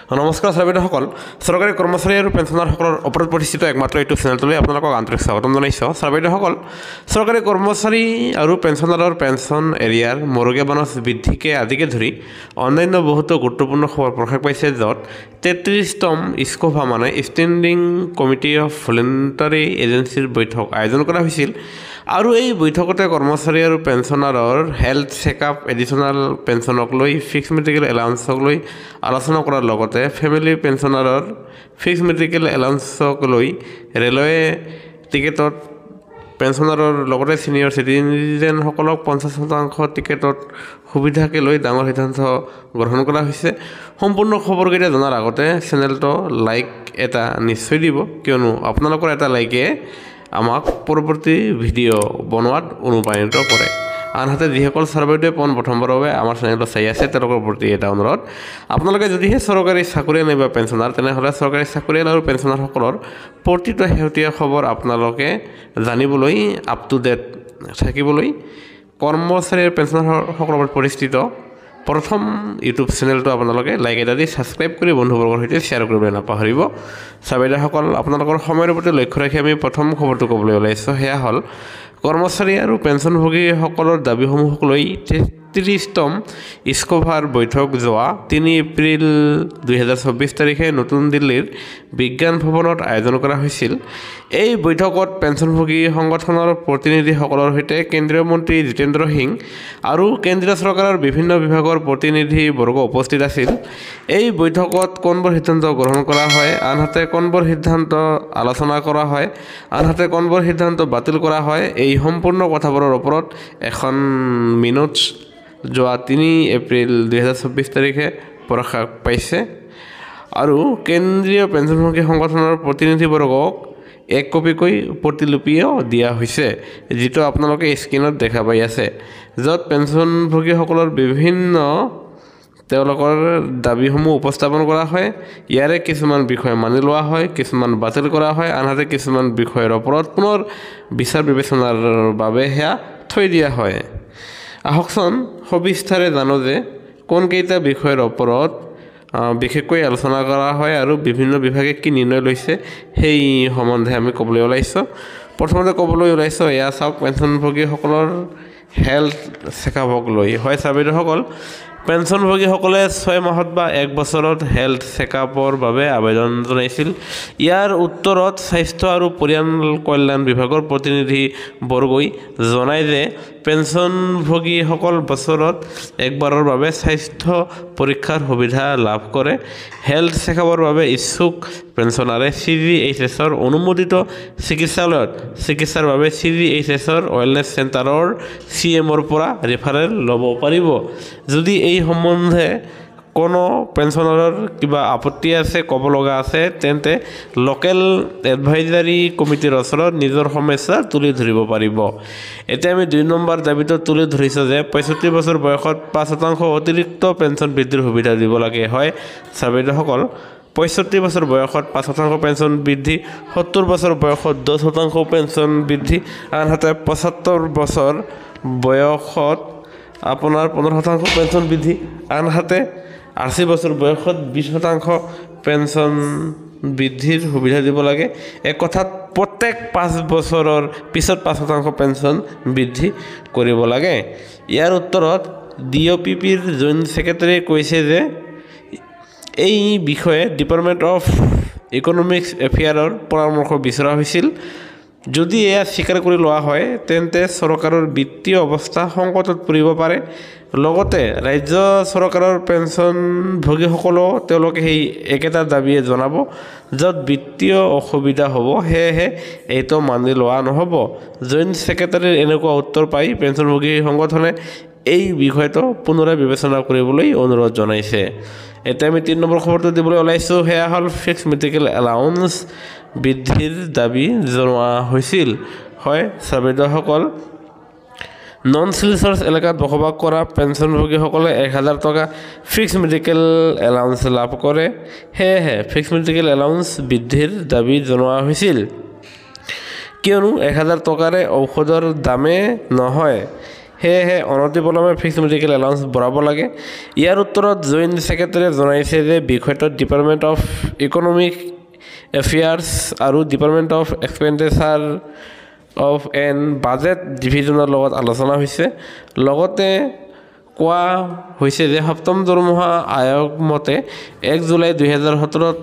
নমস্কাৰ ছাৰবিদসকল চৰকাৰী কৰ্মচাৰী আৰু পেঞ্চনাৰসকলৰ ওপৰত প্ৰতিষ্ঠিত একমাত্ৰ এইটো চেনেলটোলৈ আপোনালোকক আন্তৰিক স্বাগতম জনাইছোঁ ছাৰবিদসকল চৰকাৰী কৰ্মচাৰী আৰু পেঞ্চনাৰৰ পেঞ্চন এৰিয়াৰ মৰুগীয়া বনজ বৃদ্ধিকে আদিকে ধৰি অন্যান্য বহুতো গুৰুত্বপূৰ্ণ খবৰ প্ৰকাশ পাইছে য'ত 33তম ইস্কোভা মানে ষ্টেণ্ডিং কমিটি অফ ভলেণ্টাৰী এজেঞ্চিৰ বৈঠক আয়োজন কৰা হৈছিল আৰু এই বৈঠকতে কৰ্মচাৰী আৰু পেঞ্চনাৰৰ হেল্থ চেকআপ এডিশ্যনেল পেঞ্চনক লৈ ফিক্স মেডিকেল এলাউন্সক লৈ আলোচনা কৰাৰ লগতে ফেমিলি পেঞ্চনাৰৰ ফিক্স মেডিকেল এলাউন্সক লৈ ৰেলৱে টিকেটত পেঞ্চনাৰৰ লগতে ছিনিয়ৰ চিটিজেনসকলক 50% টিকেটত সুবিধাকে লৈ ডাঙৰ সিদ্ধান্ত গ্ৰহণ কৰা হৈছে সম্পূৰ্ণ খবৰকেইটা জনাৰ আগতে চেনেলটো লাইক এটা নিশ্চয় দিব কিয়নো আপোনালোকৰ এটা লাইকে আমাক পৰৱৰ্তী ভিডিঅ' বনোৱাত অনুপ্ৰাণিত কৰে আনহাতে যিসকল ছাৰবাইদেৱে প্ৰথমবাৰৰ বাবে আমাৰ চেনেলটো চাই আছে তেওঁলোকৰ প্ৰতি এটা অনুৰোধ আপোনালোকে যদিহে চৰকাৰী চাকৰিয়াল নাইবা পেঞ্চনাৰ তেনেহ'লে চৰকাৰী চাকৰিয়াল আৰু পেঞ্চনাৰসকলৰ প্ৰতিটো শেহতীয়া খবৰ আপোনালোকে জানিবলৈ আপ টু ডেট থাকিবলৈ কৰ্মচাৰী আৰু পেঞ্চনাৰসকলৰ প্ৰতিষ্ঠিত প্ৰথম ইউটিউব চেনেলটো আপোনালোকে লাইক এটা দি ছাবস্ক্ৰাইব কৰি বন্ধুবৰ্গৰ সৈতে শ্বেয়াৰ কৰিবলৈ নাপাহৰিব ছাৰবাইদেউসকল আপোনালোকৰ সময়ৰ প্ৰতি লক্ষ্য ৰাখি আমি প্ৰথম খবৰটো ক'বলৈ ওলাইছোঁ সেয়া হ'ল কৰ্মচাৰী আৰু পেঞ্চনভোগীসকলৰ দাবীসমূহক লৈ 33তম ইস্কোভাৰ বৈঠক যোৱা 3 এপ্ৰিল 2024 তাৰিখে নতুন দিল্লীৰ বিজ্ঞান ভৱনত আয়োজন কৰা হৈছিল এই বৈঠকত পেঞ্চনভোগী সংগঠনৰ প্ৰতিনিধিসকলৰ সৈতে কেন্দ্ৰীয় মন্ত্ৰী জিতেন্দ্ৰ সিং আৰু কেন্দ্ৰীয় চৰকাৰৰ বিভিন্ন বিভাগৰ প্ৰতিনিধিবৰ্গ উপস্থিত আছিল এই বৈঠকত কোনবোৰ সিদ্ধান্ত গ্ৰহণ কৰা হয় আনহাতে কোনবোৰ সিদ্ধান্ত আলোচনা কৰা হয় আনহাতে কোনবোৰ সিদ্ধান্ত বাতিল কৰা হয় এই সম্পূৰ্ণ কথাবোৰৰ ওপৰত এখন মিনিটছ যোৱা 3 এপ্ৰিল 2024 তাৰিখে প্ৰকাশ পাইছে আৰু কেন্দ্ৰীয় পেঞ্চনভোগী সংগঠনৰ প্ৰতিনিধিবৰ্গক এক কপিকৈ প্ৰতিলিপিও দিয়া হৈছে যিটো আপোনালোকে স্ক্ৰীনত দেখা পাই আছে য'ত পেঞ্চনভোগীসকলৰ বিভিন্ন তেওঁলোকৰ দাবীসমূহ উপস্থাপন কৰা হয় ইয়াৰে কিছুমান বিষয় মানি লোৱা হয় কিছুমান বাতিল কৰা হয় আনহাতে কিছুমান বিষয়ৰ ওপৰত পুনৰ বিচাৰ বিবেচনাৰ বাবে সেয়া থৈ দিয়া হয় আহকচোন সবিস্তাৰে জানো যে কোনকেইটা বিষয়ৰ ওপৰত বিশেষকৈ আলোচনা কৰা হয় আৰু বিভিন্ন বিভাগে কি নিৰ্ণয় লৈছে সেই সম্বন্ধে আমি ক'বলৈ ওলাইছোঁ প্ৰথমতে ক'বলৈ ওলাইছোঁ এয়া চাওক পেঞ্চনভোগীসকলৰ হেল্থ চেকআপক লৈ হয় ছাৰবাইদেউসকল পেঞ্চনভোগীসকলে 6 মাহত বা 1 বছৰত হেল্থ চেকআপৰ বাবে আবেদন জনাইছিল ইয়াৰ উত্তৰত স্বাস্থ্য আৰু পৰিয়াল কল্যাণ বিভাগৰ প্ৰতিনিধিবৰ্গই জনায় যে পেঞ্চনভোগীসকল বছৰত একবাৰৰ বাবে স্বাস্থ্য পৰীক্ষাৰ সুবিধা লাভ কৰে হেল্থ চেকআপৰ বাবে ইচ্ছুক পেঞ্চনাৰে CGHSৰ অনুমোদিত চিকিৎসালয়ত চিকিৎসাৰ বাবে CGHSৰ ৱেলনেছ চেণ্টাৰৰ CMৰ পৰা ৰেফাৰেল ল'ব পাৰিব যদি এই সম্বন্ধে কোনো পেঞ্চনাৰৰ কিবা আপত্তি আছে ক'ব লগা আছে তেন্তে লোকেল এডভাইজাৰী কমিটিৰ ওচৰত নিজৰ সমস্যা তুলি ধৰিব পাৰিব এতিয়া আমি 2 নম্বৰ দাবীটো তুলি ধৰিছোঁ যে 65 বছৰ বয়সত 5% অতিৰিক্ত পেঞ্চন বৃদ্ধিৰ সুবিধা দিব লাগে হয় ছাৰবাইদেউসকল 65 বছৰ বয়সত 5% পেঞ্চন বৃদ্ধি 70 বছৰ বয়সত 10% পেঞ্চন বৃদ্ধি আনহাতে 75 বছৰ বয়সত আপোনাৰ 15% পেঞ্চন বৃদ্ধি আনহাতে 80 বছৰ বয়সত 20% পেঞ্চন বৃদ্ধিৰ সুবিধা দিব লাগে এক কথাত প্ৰত্যেক 5 বছৰৰ পিছত 5% পেঞ্চন বৃদ্ধি কৰিব লাগে ইয়াৰ উত্তৰত DOPPৰ জইণ্ট ছেক্ৰেটাৰীয়ে কৈছে যে এই বিষয়ে ডিপাৰ্টমেণ্ট অফ ইকনমিক্স এফেয়াৰৰ পৰামৰ্শ বিচৰা হৈছিল যদি এয়া স্বীকাৰ কৰি লোৱা হয় তেন্তে চৰকাৰৰ বিত্তীয় অৱস্থা সংকটত পৰিব পাৰে লগতে ৰাজ্য চৰকাৰৰ পেঞ্চনভোগীসকলেও তেওঁলোকে সেই একেটা দাবীয়ে জনাব য'ত বিত্তীয় অসুবিধা হ'ব সেয়েহে এইটো মানি লোৱা নহ'ব জইণ্ট ছেক্ৰেটাৰীৰ এনেকুৱা উত্তৰ পাই পেঞ্চনভোগী সংগঠনে এই বিষয়টো পুনৰাই বিবেচনা কৰিবলৈ অনুৰোধ জনাইছে এতিয়া আমি 3 নম্বৰ খবৰটো দিবলৈ ওলাইছোঁ সেয়া হ'ল ফিক্স মেডিকেল এলাউন্স বৃদ্ধিৰ দাবী জনোৱা হৈছিল হয় ছাৰবাইদেউসকল নন শিলচৰ এলেকাত বসবাস কৰা পেঞ্চনভোগীসকলে 1000 টকা ফিক্স মেডিকেল এলাউন্স লাভ কৰে সেয়েহে ফিক্স মেডিকেল এলাউন্স বৃদ্ধিৰ দাবী জনোৱা হৈছিল কিয়নো 1000 টকাৰে ঔষধৰ দামে নহয় সেয়েহে অনতিপলমে ফিক্সড মেডিকেল এলাউন্স বঢ়াব লাগে। ইয়াৰ উত্তৰত জইণ্ট ছেক্ৰেটাৰীয়ে জনাইছে যে বিষয়টোত ডিপাৰ্টমেণ্ট অফ ইকনমিক এফেয়াৰ্ছ আৰু department of expenditure of and budget ডিভিজনৰ লগত আলোচনা হৈছে। লগতে কোৱা হৈছে যে সপ্তম দৰমহা আয়োগ মতে 1 জুলাই 2017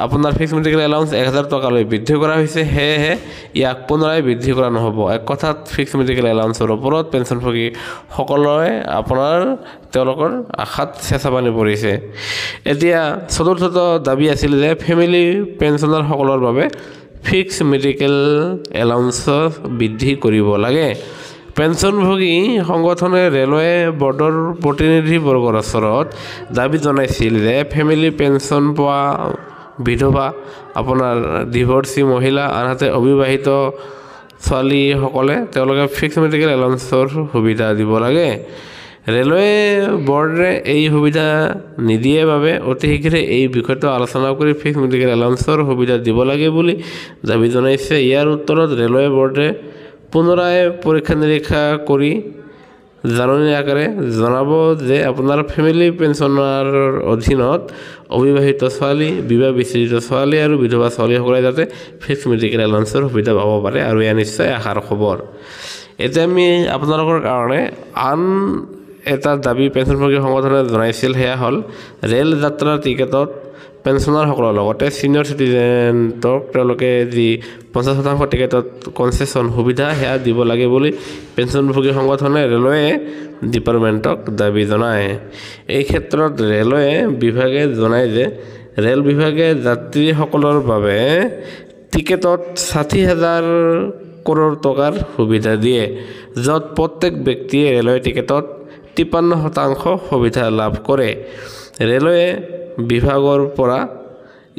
আপোনাৰ ফিক্সড মেডিকেল এলাউন্স 1000 টকালৈ বৃদ্ধি কৰা হৈছে। সেয়েহে ইয়াক পুনৰাই বৃদ্ধি কৰা নহ'ব। এক কথাত ফিক্সড মেডিকেল এলাউন্সৰ ওপৰত পেঞ্চনভোগীসকলে তেওঁলোকৰ আশাত চেঁচা পানী পৰিছে। এতিয়া চতুৰ্থ দাবী আছিল যে ফেমিলি পেঞ্চনাৰসকলৰ বাবে ফিক্সড মেডিকেল এলাউন্স বৃদ্ধি কৰিব লাগে। পেঞ্চনভোগী সংগঠনে ৰেলৱে বৰ্ডৰ প্ৰতিনিধিবৰ্গৰ ওচৰত দাবী জনাইছিল যে ফেমিলি পেঞ্চন পোৱা বিধৱা, ডিভৰ্চি মহিলা, আনহাতে অবিবাহিত ছোৱালীসকলে তেওঁলোকে ফিক্সড মেডিকেল এলাউন্সৰ সুবিধা দিব লাগে। ৰেলৱে বৰ্ডে এই সুবিধা নিদিয়ে বাবে অতি শীঘ্ৰে এই বিষয়টো আলোচনা কৰি ফিক্সড মেডিকেল এলাউন্সৰ সুবিধা দিব লাগে বুলি দাবী জনাইছে। ইয়াৰ উত্তৰত ৰেলৱে বৰ্ডে পুনৰাই পৰীক্ষা নিৰীক্ষা কৰি জাননী আকাৰে জনাব যে আপোনাৰ ফেমিলি পেঞ্চনৰ অধীনত অবিবাহিত ছোৱালী, বিবাহ বিচ্ছেদিত ছোৱালী আৰু বিধৱা ছোৱালীসকলে যাতে ফিক্সড মেডিকেল এলাউন্সৰ সুবিধা পাব পাৰে, আৰু এয়া নিশ্চয় আশাৰ খবৰ। এতিয়া আমি আপোনালোকৰ কাৰণে আন এটা দাবী পেঞ্চনভোগী সংগঠনে জনাইছিল, সেয়া হ'ল ৰেল যাত্ৰাৰ টিকেটত পেঞ্চনাৰসকলৰ লগতে ছিনিয়ৰ চিটিজেনক তেওঁলোকে যি 50% টিকেটত কনচেশ্যন সুবিধা সেয়া দিব লাগে বুলি পেঞ্চনভোগী সংগঠনে ৰেলৱে ডিপাৰ্টমেণ্টক দাবী জনায়। এই ক্ষেত্ৰত ৰেলৱে বিভাগে জনায় যে ৰেল বিভাগে যাত্ৰীসকলৰ বাবে টিকেটত 60,000 কৰোৰ টকাৰ সুবিধা দিয়ে, য'ত প্ৰত্যেক ব্যক্তিয়ে ৰেলৱে টিকেটত 53% সুবিধা লাভ কৰে। ৰেলৱে বিভাগৰ পৰা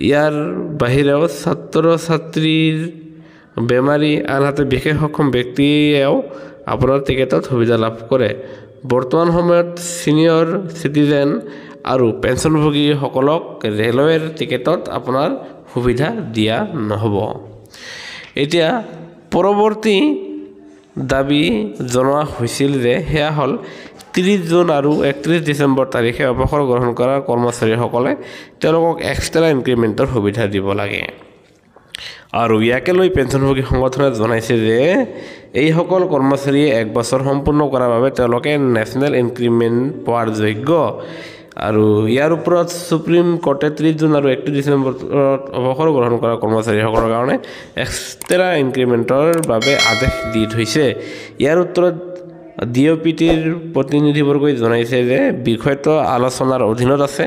ইয়াৰ বাহিৰেও ছাত্ৰ-ছাত্ৰীৰ, বেমাৰী, আনহাতে বিশেষ সক্ষম ব্যক্তিয়েও আপোনাৰ টিকেটত সুবিধা লাভ কৰে। বৰ্তমান সময়ত ছিনিয়ৰ চিটিজেন আৰু পেঞ্চনভোগীসকলক ৰেলৱেৰ টিকেটত আপোনাৰ সুবিধা দিয়া নহ'ব। এতিয়া পৰৱৰ্তী দাবী জনোৱা হৈছিল যে সেয়া হ'ল 30 জুন আৰু 31 ডিচেম্বৰ তাৰিখে অৱসৰ গ্ৰহণ কৰা কৰ্মচাৰীসকলে তেওঁলোকক এক্সট্ৰা ইনক্ৰিমেণ্টৰ সুবিধা দিব লাগে। আৰু ইয়াকে লৈ পেঞ্চনভোগী সংগঠনে জনাইছে যে এইসকল কৰ্মচাৰীয়ে 1 বছৰ সম্পূৰ্ণ কৰাৰ বাবে তেওঁলোকে নেশ্যনেল ইনক্ৰিমেণ্ট পোৱাৰ যোগ্য। আৰু ইয়াৰ ওপৰত সুপ্ৰিম কোৰ্টে 30 জুন আৰু 31 ডিচেম্বৰত অৱসৰ গ্ৰহণ কৰা কৰ্মচাৰীসকলৰ কাৰণে এক্সট্ৰা ইনক্ৰিমেণ্টৰ বাবে আদেশ দি থৈছে। ইয়াৰ উত্তৰত DOPTৰ প্ৰতিনিধিবৰ্গই জনাইছে যে বিষয়টো আলোচনাৰ অধীনত আছে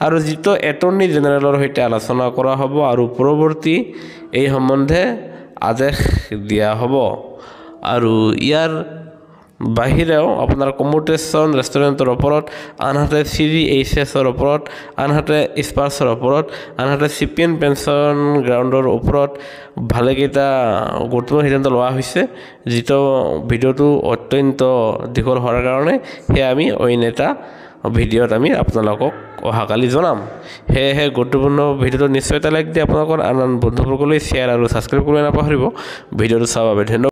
আৰু যিটো এটৰ্নী জেনেৰেলৰ সৈতে আলোচনা কৰা হ'ব আৰু পৰৱৰ্তী এই সম্বন্ধে আদেশ দিয়া হ'ব। আৰু ইয়াৰ বাহিৰেও আপোনাৰ কমিউটেশ্যন ৰেষ্টুৰেণ্টৰ ওপৰত, আনহাতে CGHSৰ ওপৰত, আনহাতে স্পাৰ্ছৰ ওপৰত, আনহাতে CPN পেঞ্চন গ্ৰাউণ্ডৰ ওপৰত ভালেকেইটা গুৰুত্বপূৰ্ণ সিদ্ধান্ত লোৱা হৈছে। যিটো ভিডিঅ'টো অত্যন্ত দীঘল হোৱাৰ কাৰণে সেয়া আমি অইন এটা ভিডিঅ'ত আমি আপোনালোকক অহাকালি জনাম। সেয়েহে গুৰুত্বপূৰ্ণ ভিডিঅ'টো নিশ্চয় এটা লাইক দি আপোনালোকৰ আন বন্ধুবৰ্গলৈ শ্বেয়াৰ আৰু ছাবস্ক্ৰাইব কৰিব নাপাহৰিব। ভিডিঅ'টো চাবৰ বাবে ধন্যবাদ।